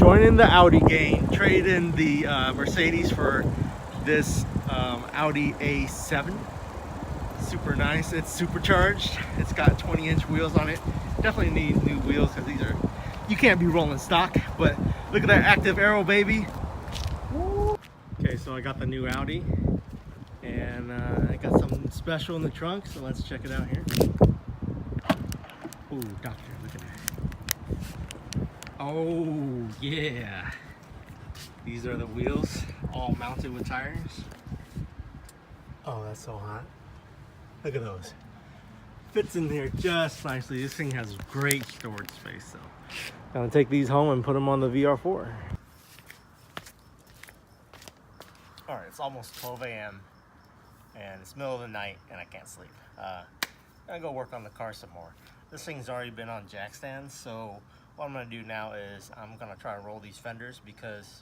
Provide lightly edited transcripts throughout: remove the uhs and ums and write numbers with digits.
Joining the Audi gang. Trade in the Mercedes for this Audi A7. Super nice. It's supercharged. It's got 20-inch wheels on it. Definitely need new wheels because these are, you can't be rolling stock. But look at that active aero, baby. Woo. Okay, so I got the new Audi, and I got something special in the trunk. So let's check it out here. Oh, doctor, look at that. Oh yeah, these are the wheels, all mounted with tires. Oh, that's so hot. Look at those. Fits in here just nicely. This thing has great storage space, so I'm gonna take these home and put them on the VR4. All right, it's almost 12 a.m. and it's middle of the night and I can't sleep. I'm gonna go work on the car some more. This thing's already been on jack stands, so what I'm gonna do now is I'm gonna try to roll these fenders because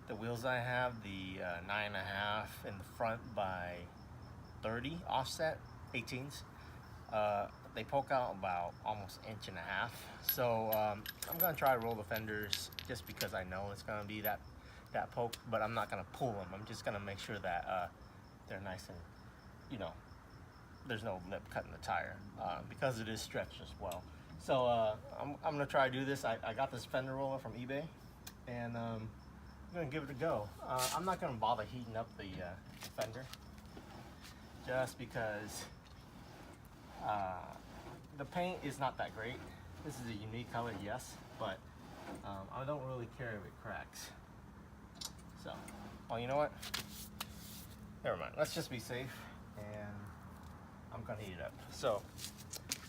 the wheels I have, the 9.5 in the front by 30 offset 18s, they poke out about almost 1.5 inches. So I'm gonna try to roll the fenders just because I know it's gonna be that poke, but I'm not gonna pull them. I'm just gonna make sure that they're nice and, you know, there's no lip cutting the tire because it is stretched as well. So I'm gonna try to do this. I got this fender roller from eBay, and I'm gonna give it a go. I'm not gonna bother heating up the fender just because the paint is not that great. This is a unique color, yes, but I don't really care if it cracks. So, well, you know what? Never mind. Let's just be safe, and I'm gonna heat it up. So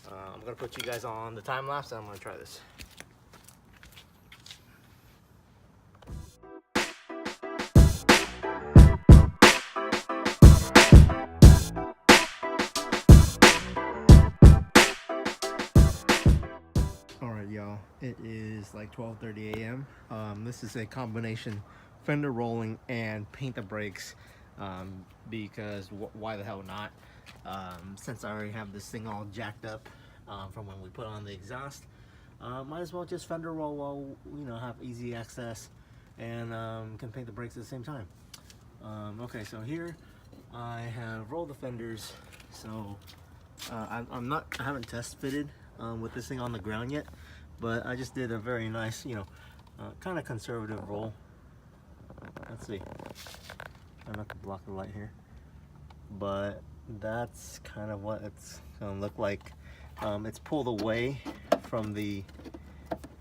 I'm gonna put you guys on the time lapse, and I'm gonna try this. All right, y'all. It is like 12:30 a.m. This is a combination fender rolling and paint the brakes because why the hell not? Since I already have this thing all jacked up from when we put on the exhaust, might as well just fender roll while, you know, have easy access and can paint the brakes at the same time. Okay, so here I have rolled the fenders. So I haven't test fitted with this thing on the ground yet, but I just did a very nice, you know, kind of conservative roll. Let's see. I'm not gonna block the light here, but that's kind of what it's gonna look like. It's pulled away from the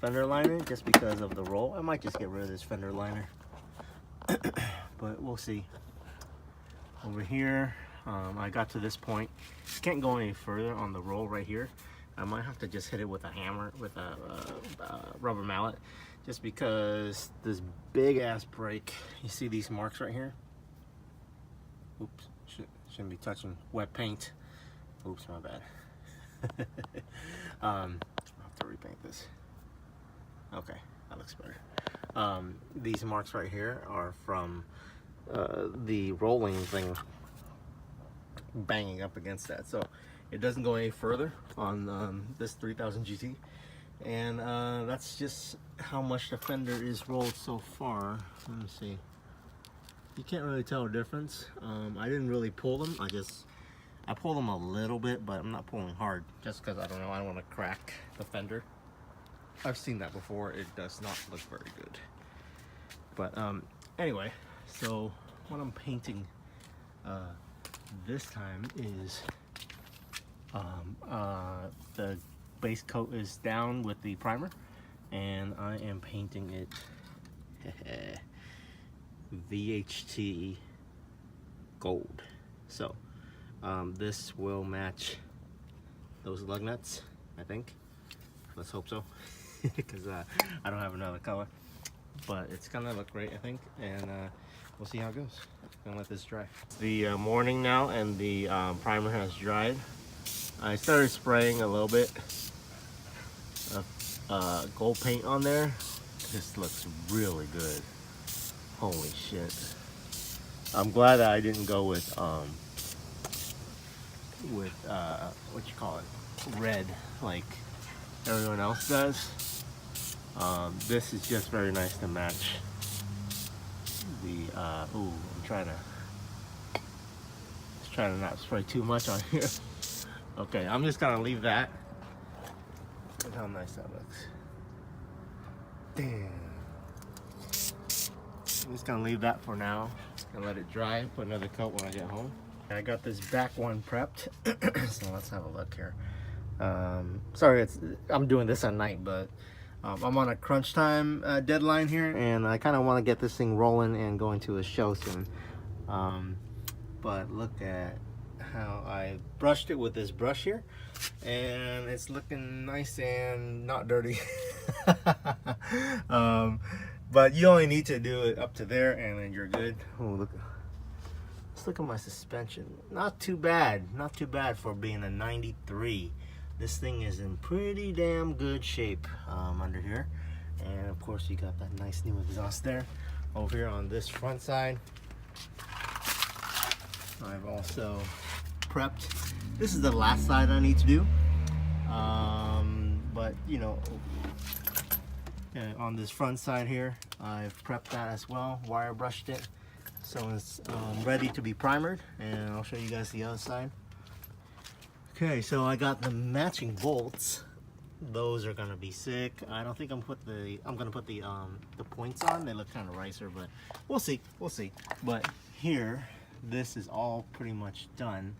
fender liner just because of the roll. I might just get rid of this fender liner, but we'll see. Over here, I got to this point. Can't go any further on the roll right here. I might have to just hit it with a hammer, with a rubber mallet, just because this big ass brake, you see these marks right here? Oops, shouldn't be touching wet paint. Oops, my bad. I'll have to repaint this. Okay, that looks better. These marks right here are from the rolling thing banging up against that, so it doesn't go any further on this 3000 GT, and that's just how much the fender is rolled so far. Let me see. You can't really tell the difference. I didn't really pull them. I pulled them a little bit, but I'm not pulling hard just because I don't know. I don't want to crack the fender. I've seen that before. It does not look very good. But anyway, so what I'm painting this time is the base coat is down with the primer, and I am painting it VHT gold. So this will match those lug nuts, I think. Let's hope so, because I don't have another color, but it's gonna look great, I think, and we'll see how it goes. I'm gonna let this dry. It's the morning now, and the primer has dried. I started spraying a little bit of gold paint on there. This looks really good. Holy shit. I'm glad that I didn't go with what you call it, red, like everyone else does. This is just very nice to match the ooh, I'm trying to not spray too much on here. Okay, I'm just gonna leave that. Look how nice that looks. Damn. I'm just gonna leave that for now and let it dry. Put another coat when I get home. I got this back one prepped. So let's have a look here. Sorry, I'm doing this at night, but I'm on a crunch time deadline here, and I kind of want to get this thing rolling and going to a show soon. But look at how I brushed it with this brush here, and it's looking nice and not dirty. But you only need to do it up to there, and then you're good. Oh, look. Let's look at my suspension. Not too bad. Not too bad for being a 93. This thing is in pretty damn good shape under here. And of course you got that nice new exhaust there. Over here on this front side, I've also prepped. This is the last side I need to do. But you know, on this front side here, I've prepped that as well, wire brushed it. So it's ready to be primered, and I'll show you guys the other side. Okay, so I got the matching bolts. Those are gonna be sick. I don't think I'm gonna put the points on. They look kind of ricer, but we'll see. We'll see. But here, this is all pretty much done.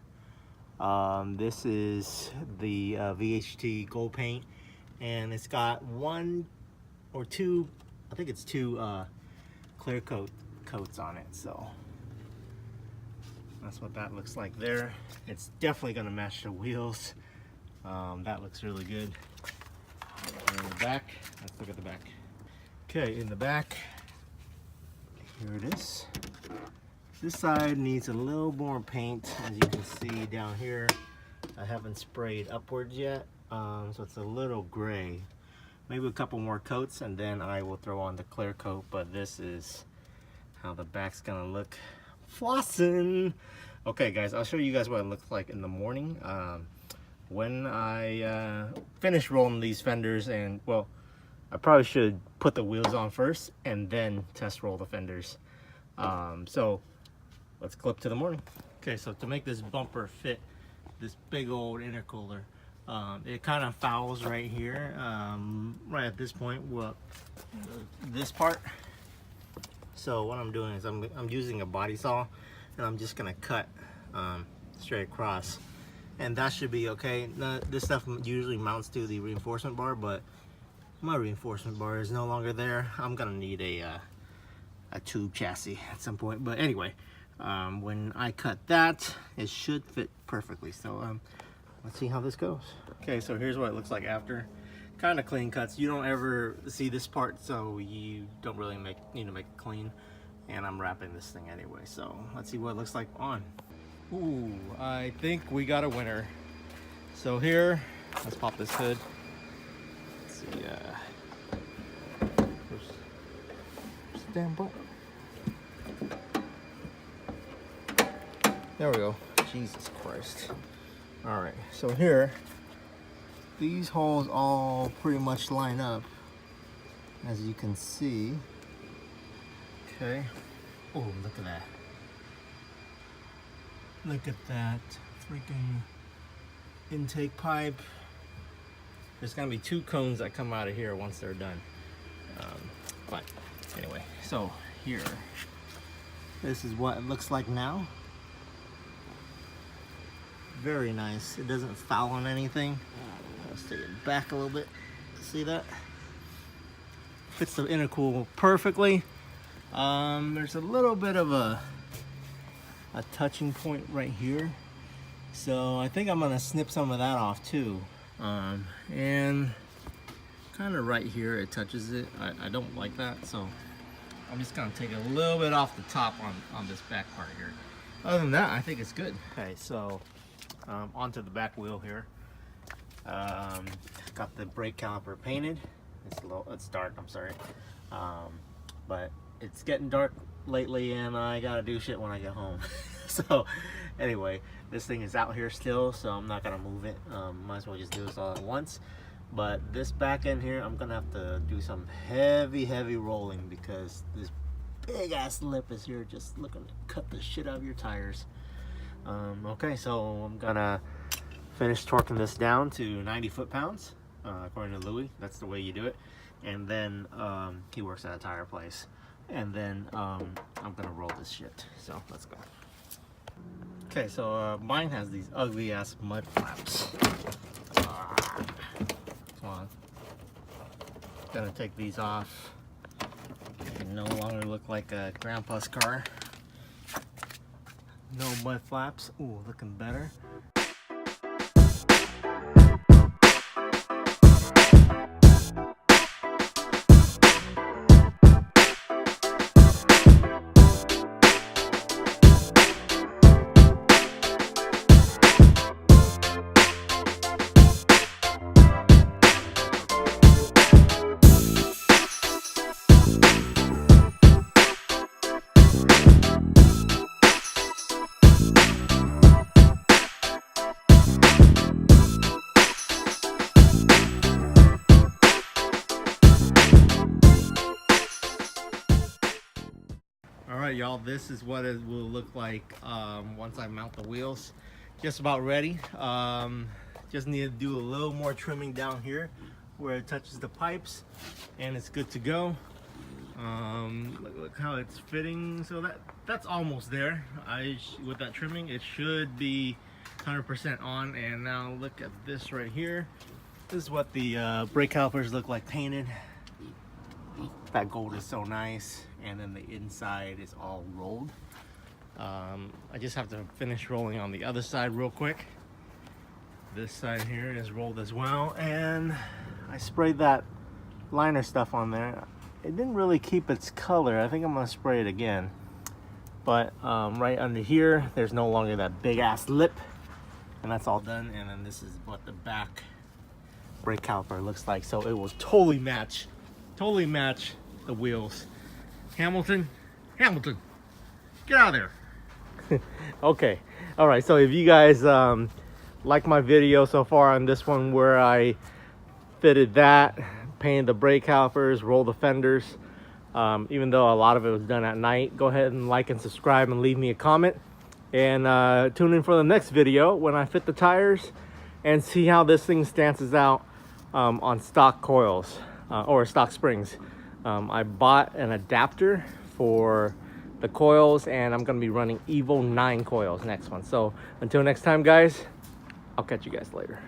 This is the VHT gold paint, and it's got one or two, I think it's two clear coats on it. So that's what that looks like there. It's definitely gonna match the wheels. That looks really good. And in the back, let's look at the back. Okay, in the back, here it is. This side needs a little more paint. As you can see down here, I haven't sprayed upwards yet, so it's a little gray. Maybe a couple more coats, and then I will throw on the clear coat. But this is how the back's gonna look. Flossing. Okay, guys, I'll show you guys what it looks like in the morning. When I finish rolling these fenders, and well, I probably should put the wheels on first and then test roll the fenders. So let's clip to the morning. Okay, so to make this bumper fit this big old intercooler, it kind of fouls right here, right at this point, well, this part. So what I'm doing is I'm using a body saw, and I'm just gonna cut straight across, and that should be okay. Now, this stuff usually mounts to the reinforcement bar, but my reinforcement bar is no longer there. I'm gonna need a tube chassis at some point, but anyway, when I cut that, it should fit perfectly. So let's see how this goes. Okay, so here's what it looks like after. Kind of clean cuts. You don't ever see this part, so you don't really need to make it clean. And I'm wrapping this thing anyway, so let's see what it looks like on. Ooh, I think we got a winner. So here, let's pop this hood. Let's see, where's the damn button? There we go. Jesus Christ. All right, so here, these holes all pretty much line up, as you can see. Okay. Oh, look at that. Look at that freaking intake pipe. There's gonna be 2 cones that come out of here once they're done. But anyway, so here, this is what it looks like now. Very nice. It doesn't foul on anything. Let's take it back a little bit. See that? Fits the intercool perfectly. There's a little bit of a touching point right here, so I think I'm gonna snip some of that off too. And kind of right here it touches it. I don't like that, so I'm just gonna take a little bit off the top on this back part here. Other than that, I think it's good. Okay, so onto the back wheel here. Got the brake caliper painted. It's dark, I'm sorry, but it's getting dark lately, and I gotta do shit when I get home. So anyway, this thing is out here still, so I'm not gonna move it. Might as well just do this all at once. But this back end here, I'm gonna have to do some heavy rolling because this big ass lip is here just looking to cut the shit out of your tires. Okay, so I'm gonna finish torquing this down to 90 foot-pounds, according to Louis. That's the way you do it. And then he works at a tire place. And then I'm gonna roll this shit. So let's go. Okay, so mine has these ugly ass mud flaps. Come on. Gonna take these off. Can no longer look like a grandpa's car. No mud flaps. Ooh, looking better. Alright y'all, this is what it will look like once I mount the wheels. Just about ready. Just need to do a little more trimming down here where it touches the pipes and it's good to go. Look how it's fitting. So that's almost there. With that trimming it should be 100% on. And now look at this right here. This is what the brake calipers look like painted. That gold is so nice, and then the inside is all rolled. I just have to finish rolling on the other side real quick. This side here is rolled as well, and I sprayed that liner stuff on there. It didn't really keep its color. I think I'm gonna spray it again. But right under here, there's no longer that big ass lip, and that's all done. And then this is what the back brake caliper looks like. So it will totally match the wheels. Hamilton, get out of there. Okay, all right, so if you guys like my video so far on this one where I fitted that, painted the brake calipers, rolled the fenders, even though a lot of it was done at night, go ahead and like and subscribe and leave me a comment, and tune in for the next video when I fit the tires and see how this thing stances out on stock coils or stock springs. I bought an adapter for the coils, and I'm gonna be running Evo 9 coils next one. So until next time guys, I'll catch you guys later.